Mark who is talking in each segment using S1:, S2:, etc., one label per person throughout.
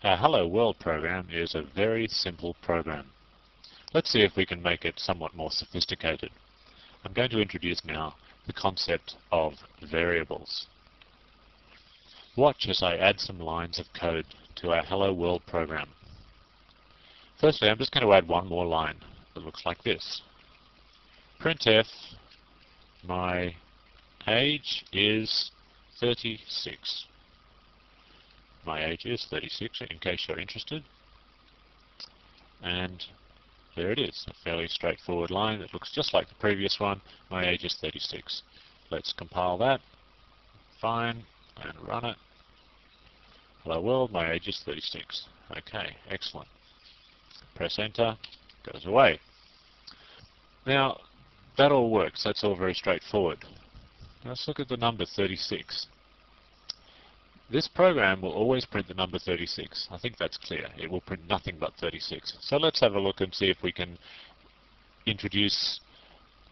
S1: Our Hello World program is a very simple program. Let's see if we can make it somewhat more sophisticated. I'm going to introduce now the concept of variables. Watch as I add some lines of code to our Hello World program. Firstly, I'm just going to add one more line that looks like this. Printf, my age is 36. My age is 36, in case you're interested. And there it is, a fairly straightforward line that looks just like the previous one. My age is 36. Let's compile that. Fine, and run it. Hello world, my age is 36. Okay, excellent. Press enter, goes away. Now, that all works. That's all very straightforward. Let's look at the number 36. This program will always print the number 36. I think that's clear. It will print nothing but 36. So let's have a look and see if we can introduce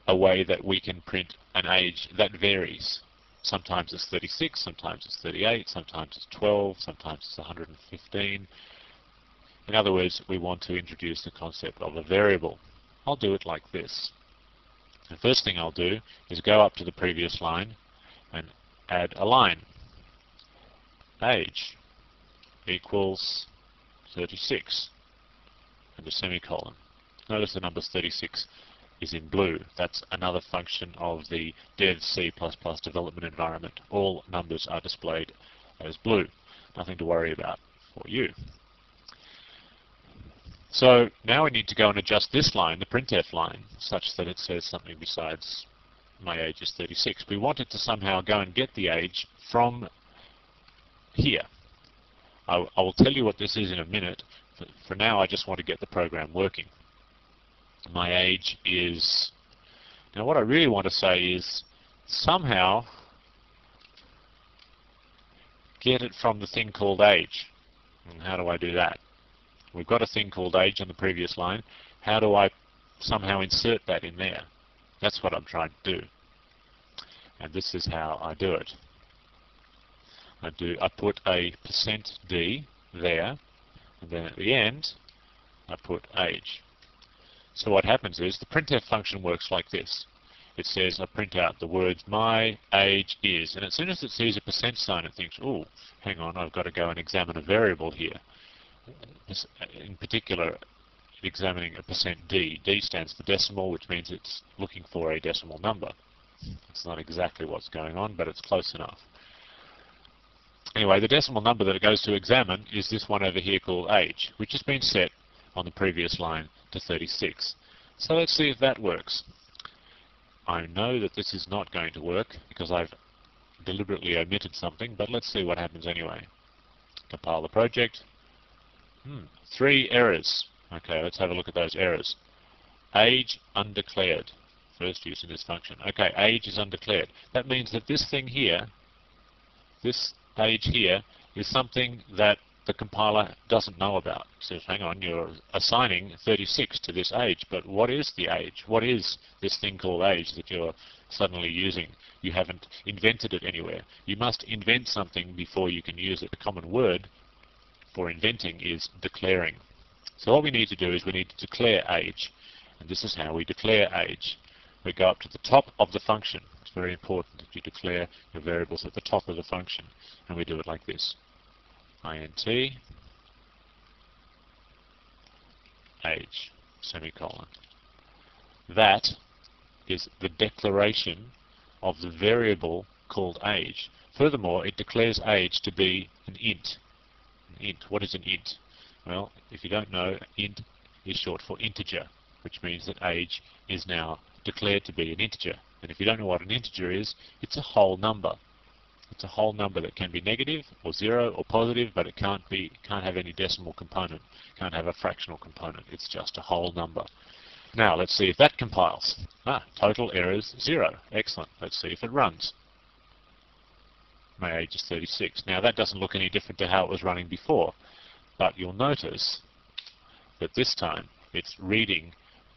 S1: a way that we can print an age that varies. Sometimes it's 36, sometimes it's 38, sometimes it's 12, sometimes it's 115. In other words, we want to introduce the concept of a variable. I'll do it like this. The first thing I'll do is go up to the previous line and add a line. Age equals 36 and a semicolon. Notice the number 36 is in blue. That's another function of the Dev C++ development environment. All numbers are displayed as blue. Nothing to worry about for you. So now we need to go and adjust this line, the printf line, such that it says something besides my age is 36. We want it to somehow go and get the age from here. I will tell you what this is in a minute. For now, I just want to get the program working. My age is... Now what I really want to say is somehow get it from the thing called age. And how do I do that? We've got a thing called age on the previous line. How do I somehow insert that in there? That's what I'm trying to do. And this is how I do it. I put a %d there, and then at the end I put age. So what happens is the printf function works like this. It says I print out the words my age is, and as soon as it sees a % sign it thinks, oh, hang on, I've got to go and examine a variable here. In particular, examining a %d. D stands for decimal, which means it's looking for a decimal number. It's not exactly what's going on, but it's close enough. Anyway, the decimal number that it goes to examine is this one over here called age, which has been set on the previous line to 36. So let's see if that works. I know that this is not going to work because I've deliberately omitted something, but let's see what happens anyway. Compile the project. 3 errors. Okay, let's have a look at those errors. Age undeclared. First use in this function. Okay, age is undeclared. That means that this thing here, this age here, is something that the compiler doesn't know about. It says, hang on, you're assigning 36 to this age, but what is the age? What is this thing called age that you're suddenly using? You haven't invented it anywhere. You must invent something before you can use it. The common word for inventing is declaring. So what we need to do is we need to declare age, and this is how we declare age. We go up to the top of the function. It's very important that you declare your variables at the top of the function, and we do it like this. int age, semicolon. That is the declaration of the variable called age. Furthermore, it declares age to be an int. What is an int? Well, if you don't know, int is short for integer, which means that age is now declared to be an integer. And if you don't know what an integer is, it's a whole number. It's a whole number that can be negative or 0 or positive, but it can't have any decimal component, can't have a fractional component. It's just a whole number. Now let's see if that compiles. Total errors 0. Excellent. Let's see if it runs. My age is 36. Now that doesn't look any different to how it was running before, but you'll notice that this time it's reading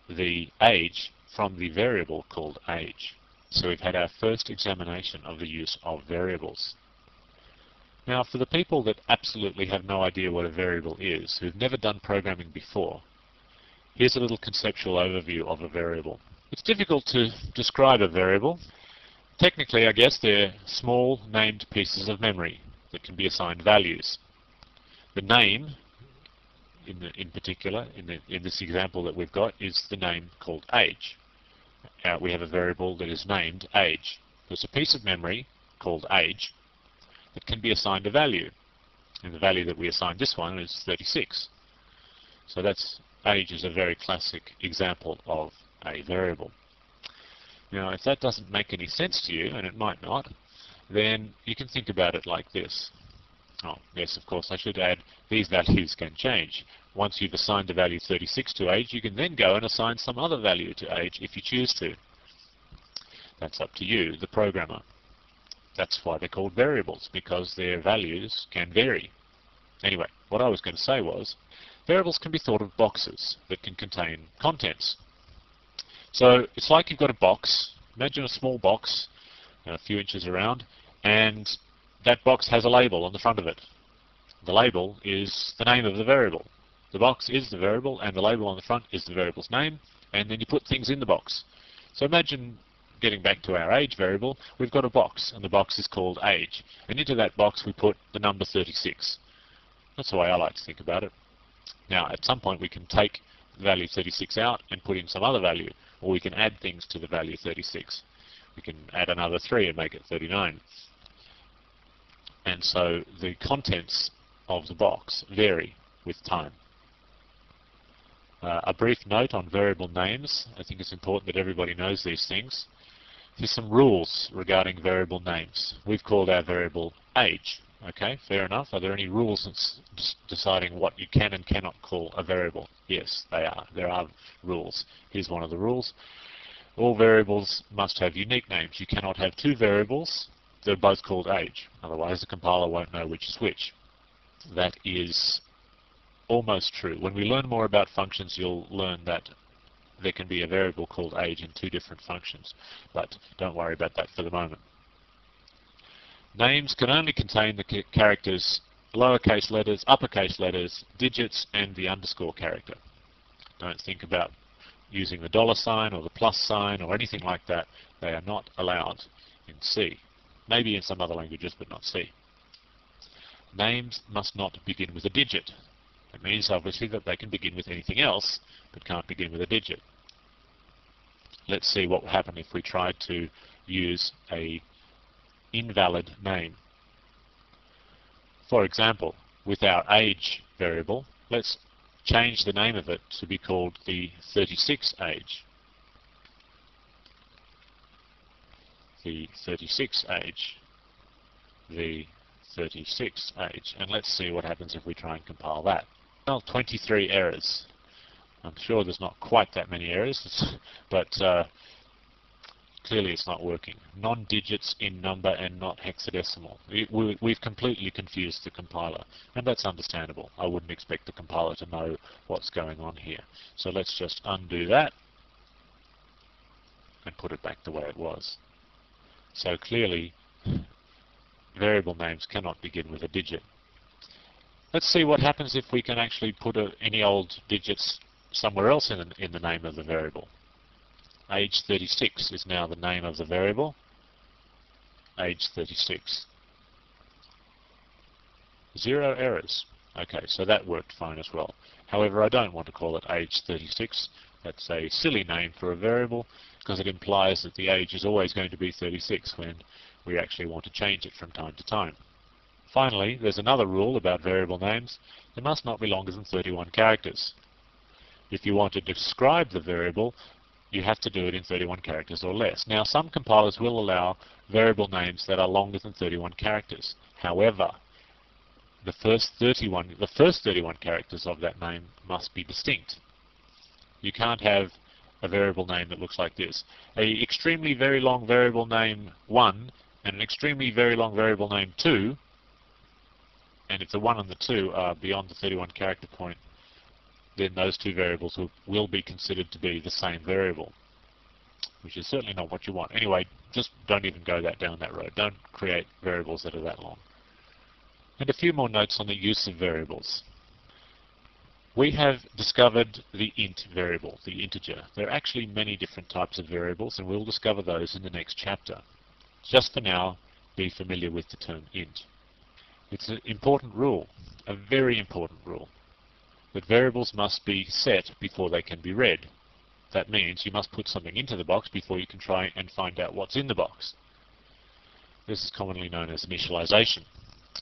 S1: the age from the variable called age. So we've had our first examination of the use of variables. Now, for the people that absolutely have no idea what a variable is, who've never done programming before, here's a little conceptual overview of a variable. It's difficult to describe a variable. Technically, I guess they're small named pieces of memory that can be assigned values. The name, in particular, in this example that we've got, is the name called age. We have a variable that is named age. There's a piece of memory called age that can be assigned a value. And the value that we assigned this one is 36. So age is a very classic example of a variable. Now, if that doesn't make any sense to you, and it might not, then you can think about it like this. Oh, yes, of course, I should add these values can change. Once you've assigned the value 36 to age, you can then go and assign some other value to age if you choose to. That's up to you, the programmer. That's why they're called variables, because their values can vary. Anyway, what I was going to say was, variables can be thought of boxes that can contain contents. So it's like you've got a box. Imagine a small box, a few inches around, and that box has a label on the front of it. The label is the name of the variable. The box is the variable, and the label on the front is the variable's name, and then you put things in the box. So imagine, getting back to our age variable, we've got a box, and the box is called age. And into that box we put the number 36. That's the way I like to think about it. Now, at some point we can take the value 36 out and put in some other value, or we can add things to the value 36. We can add another 3 and make it 39. And so the contents of the box vary with time. A brief note on variable names. I think it's important that everybody knows these things. Here's some rules regarding variable names. We've called our variable age. Okay, fair enough. Are there any rules deciding what you can and cannot call a variable? Yes, there are rules. Here's one of the rules. All variables must have unique names. You cannot have two variables that are both called age. Otherwise the compiler won't know which is which. That is almost true. When we learn more about functions, you'll learn that there can be a variable called age in two different functions. But don't worry about that for the moment. Names can only contain the characters lowercase letters, uppercase letters, digits, and the underscore character. Don't think about using the dollar sign or the plus sign or anything like that. They are not allowed in C. Maybe in some other languages, but not C. Names must not begin with a digit. It means obviously that they can begin with anything else, but can't begin with a digit. Let's see what would happen if we tried to use a invalid name. For example, with our age variable, let's change the name of it to be called the 36 age. The 36 age. The 36 age. And let's see what happens if we try and compile that. Well, 23 errors. I'm sure there's not quite that many errors, but clearly it's not working. Non-digits in number and not hexadecimal. We've completely confused the compiler, and that's understandable. I wouldn't expect the compiler to know what's going on here. So let's just undo that and put it back the way it was. So clearly, variable names cannot begin with a digit. Let's see what happens if we can actually put any old digits somewhere else in the name of the variable. Age 36 is now the name of the variable. Age 36. 0 errors. Okay, so that worked fine as well. However, I don't want to call it age 36. That's a silly name for a variable because it implies that the age is always going to be 36 when we actually want to change it from time to time. Finally, there's another rule about variable names. They must not be longer than 31 characters. If you want to describe the variable, you have to do it in 31 characters or less. Now, some compilers will allow variable names that are longer than 31 characters. However, the first 31 characters of that name must be distinct. You can't have a variable name that looks like this. An extremely very long variable name 1 and an extremely very long variable name 2, and if the 1 and the 2 are beyond the 31 character point, then those two variables will be considered to be the same variable, which is certainly not what you want. Anyway, just don't even go down that road. Don't create variables that are that long. And a few more notes on the use of variables. We have discovered the int variable, the integer. There are actually many different types of variables, and we'll discover those in the next chapter. Just for now, be familiar with the term int. It's an important rule, a very important rule, that variables must be set before they can be read. That means you must put something into the box before you can try and find out what's in the box. This is commonly known as initialization.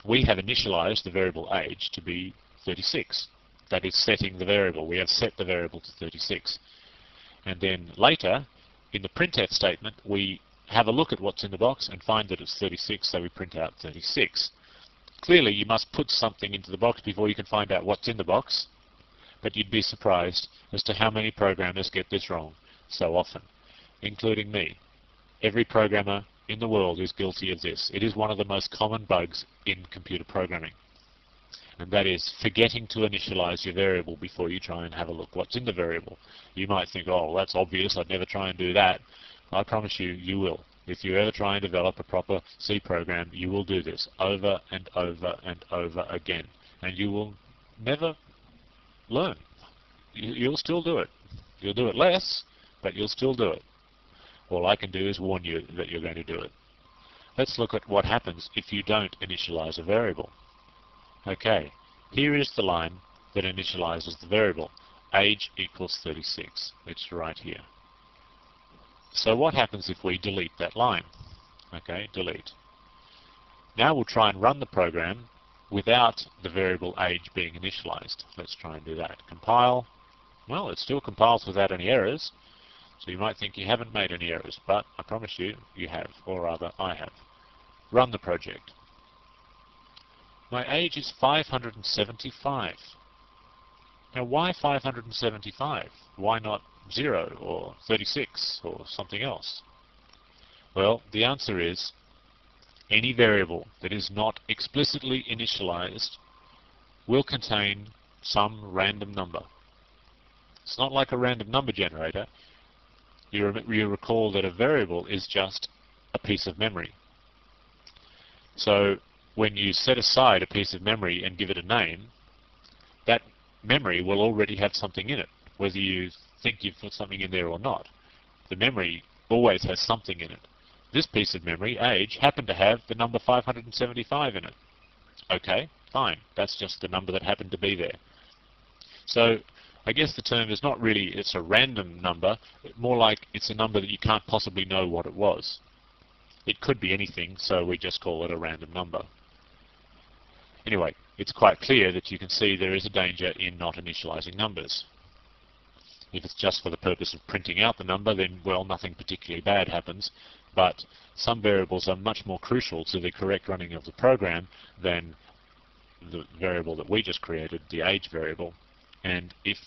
S1: We have initialized the variable age to be 36. That is setting the variable. We have set the variable to 36. And then later, in the printf statement, we have a look at what's in the box and find that it's 36, so we print out 36. Clearly, you must put something into the box before you can find out what's in the box, but you'd be surprised as to how many programmers get this wrong so often, including me. Every programmer in the world is guilty of this. It is one of the most common bugs in computer programming. And that is forgetting to initialize your variable before you try and have a look what's in the variable. You might think, oh, well, that's obvious, I'd never try and do that. I promise you, you will. If you ever try and develop a proper C program, you will do this over and over and over again. And you will never learn. You'll still do it. You'll do it less, but you'll still do it. All I can do is warn you that you're going to do it. Let's look at what happens if you don't initialize a variable. Okay, here is the line that initializes the variable. Age equals 36. It's right here. So what happens if we delete that line? Okay, delete. Now we'll try and run the program without the variable age being initialized. Let's try and do that. Compile. Well, it still compiles without any errors. So you might think you haven't made any errors, but I promise you, you have, or rather, I have. Run the project. My age is 575. Now, why 575? Why not 0 or 36 or something else? Well, the answer is any variable that is not explicitly initialized will contain some random number. It's not like a random number generator. You recall that a variable is just a piece of memory. So when you set aside a piece of memory and give it a name, that memory will already have something in it, whether you think you've put something in there or not. The memory always has something in it. This piece of memory, age, happened to have the number 575 in it. Okay, fine. That's just the number that happened to be there. So I guess the term is not really, it's a random number, more like it's a number that you can't possibly know what it was. It could be anything, so we just call it a random number. Anyway, it's quite clear that you can see there is a danger in not initializing numbers. If it's just for the purpose of printing out the number, then, well, nothing particularly bad happens, but some variables are much more crucial to the correct running of the program than the variable that we just created, the age variable. And if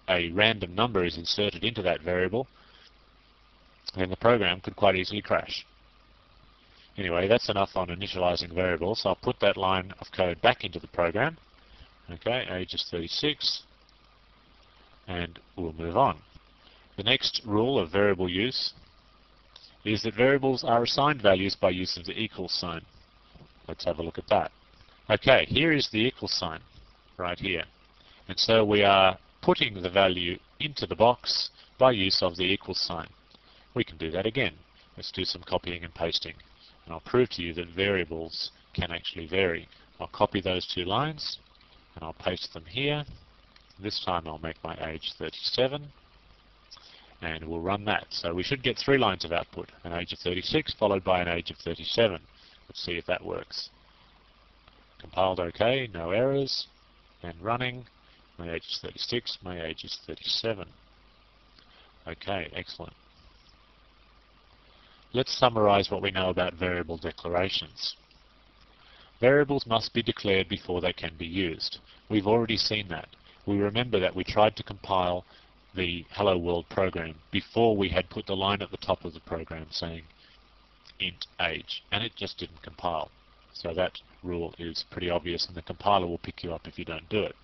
S1: a random number is inserted into that variable, then the program could quite easily crash. Anyway, that's enough on initializing variables. I'll put that line of code back into the program. Okay, age is 36, and we'll move on. The next rule of variable use is that variables are assigned values by use of the equals sign. Let's have a look at that. Okay, here is the equals sign, right here. And so we are putting the value into the box by use of the equals sign. We can do that again. Let's do some copying and pasting. And I'll prove to you that variables can actually vary. I'll copy those two lines, and I'll paste them here. This time I'll make my age 37, and we'll run that. So we should get 3 lines of output, an age of 36 followed by an age of 37. Let's see if that works. Compiled OK, no errors, and running. My age is 36, my age is 37. Okay, excellent. Let's summarize what we know about variable declarations. Variables must be declared before they can be used. We've already seen that. We remember that we tried to compile the Hello World program before we had put the line at the top of the program saying int age, and it just didn't compile. So that rule is pretty obvious, and the compiler will pick you up if you don't do it.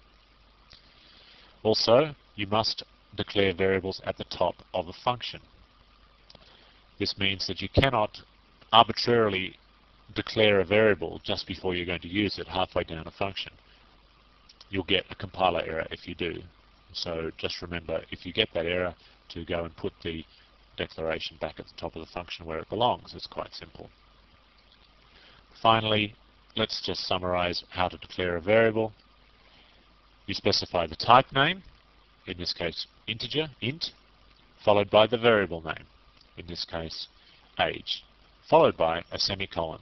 S1: Also, you must declare variables at the top of a function. This means that you cannot arbitrarily declare a variable just before you're going to use it halfway down a function, you'll get a compiler error if you do. So just remember, if you get that error, to go and put the declaration back at the top of the function where it belongs. It's quite simple. Finally, let's just summarize how to declare a variable. You specify the type name, in this case integer, int, followed by the variable name, in this case age, followed by a semicolon.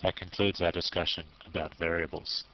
S1: That concludes our discussion about variables.